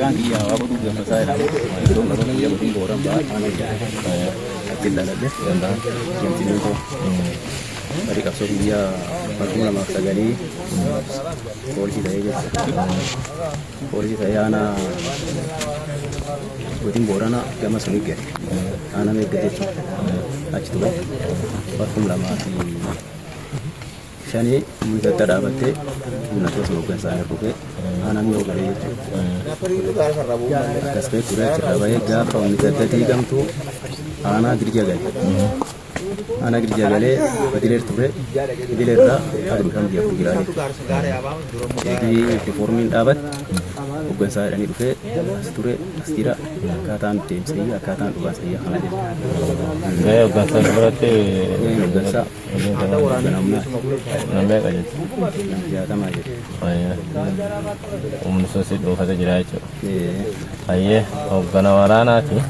Kan dia apa tu yang saya dah. Itu kalau dia beri orang bah, kita dah ada yang sini tu. Tadi kapsul dia aku lama sekali polisi saya anak buatin borana kama sulit ya anak mereka itu aja tu aku lama di shani muda terdapat nak tu semoga saya buke anak mereka itu kasih kurang cerai gak kalau muda tertiga tu anak kerja gaya anak kerja gale bediler tuh bediler dah ada bukan dia pergi jadi reformin dapat bukan saya ini tuh seture setira katan tim saya katan tugas saya hal aja saya bukan saya berarti bukan saya ada orang nama aja ya sama aja ya sosial dua kata jelas itu iya bukan orang nanti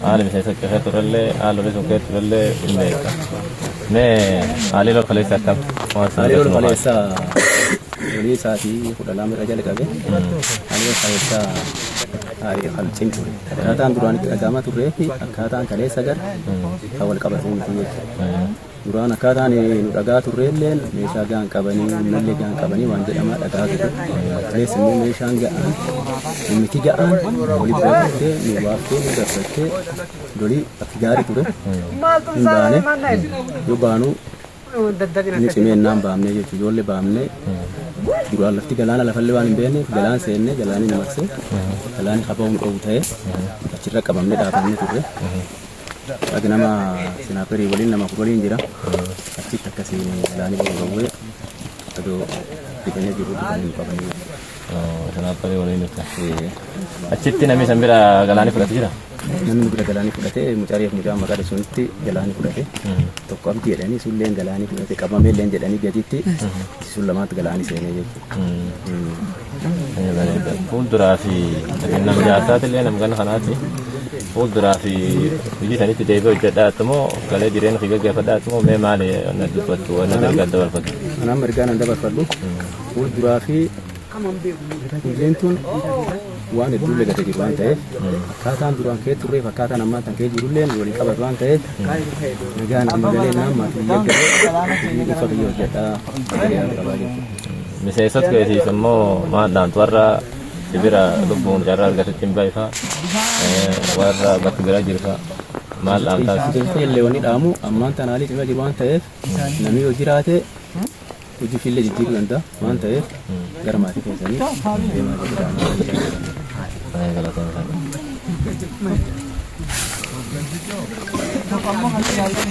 आले में ऐसा क्या है तो रल्ले आलू ले सुके तो रल्ले इन्हें मैं आले लोग खाली सा तब आले लोग खाली सा ये साथी खुदा लाम राजा लगा के आले खाली सा आले खाली चिंटू खाता दुरान के अगामा तो रहे ही खाता खाली सा कर awal kabar pun itu duran खाता ने लगा तो रहे ले मेशा गांग kabani नल्ले गांग kabani वांजे अमा लगा के खाली समय मेशा गांग मिट्टी गांग बोली बात निवासे निवासे doli atigari ture mbane yo banu ni simen nam bamne yo jolle bamne dura lafti galana la falle wan bene galan senne galani namakse galani khabawun qawtaye achira qabamne da bamne ture agnama sinaperi walin nama kubalin jira achi takasi galani bawwe ado dikanya jiru dikanya qabani sinaperi walin itu achitti nami sambira galani fulati jira namni gura galani fudhate mucariif mucaa maqaa sunti galani fudhate tokko abdii jedhanii sulleen galani fudhate qabamee leen jedhanii gaditti sun lamaatti galani seenee jechuudha. Fuulduraa fi nam jaasaati illee nam gana kanaati fuulduraa fi hojii sanitti deebi'ee hojjedhaatu moo galee jireenya fi gaggeeffadhaatu moo mee maali na dubbattu wanna mirgaan dabarfadhu? Anaan mirgaan an dabarfadhu fuulduraa fi ileentuun waan hedduu legate jiru waan ta'eef akkaataan duraan kee turreef akkaataan ammaa tan kee jirulleen waliin qabatu waan ta'eef nagaan amma galee naammaatu biyya ifa biyya hojjedhaa galee qabaa jechuudha. Miseensota keessiis immoo maadhaantu warra sibira lubbuun carraa argatutti hin baay'ifa warra bakka biraa jirfa maadhaan taasisu. Illee wanni dhaamu ammaan tanaalii cima jiru waan ta'eef namni yoo jiraate hojii fillee jijjiiruu danda'a waan ta'eef gara maatii keessanii deemaa jirudha.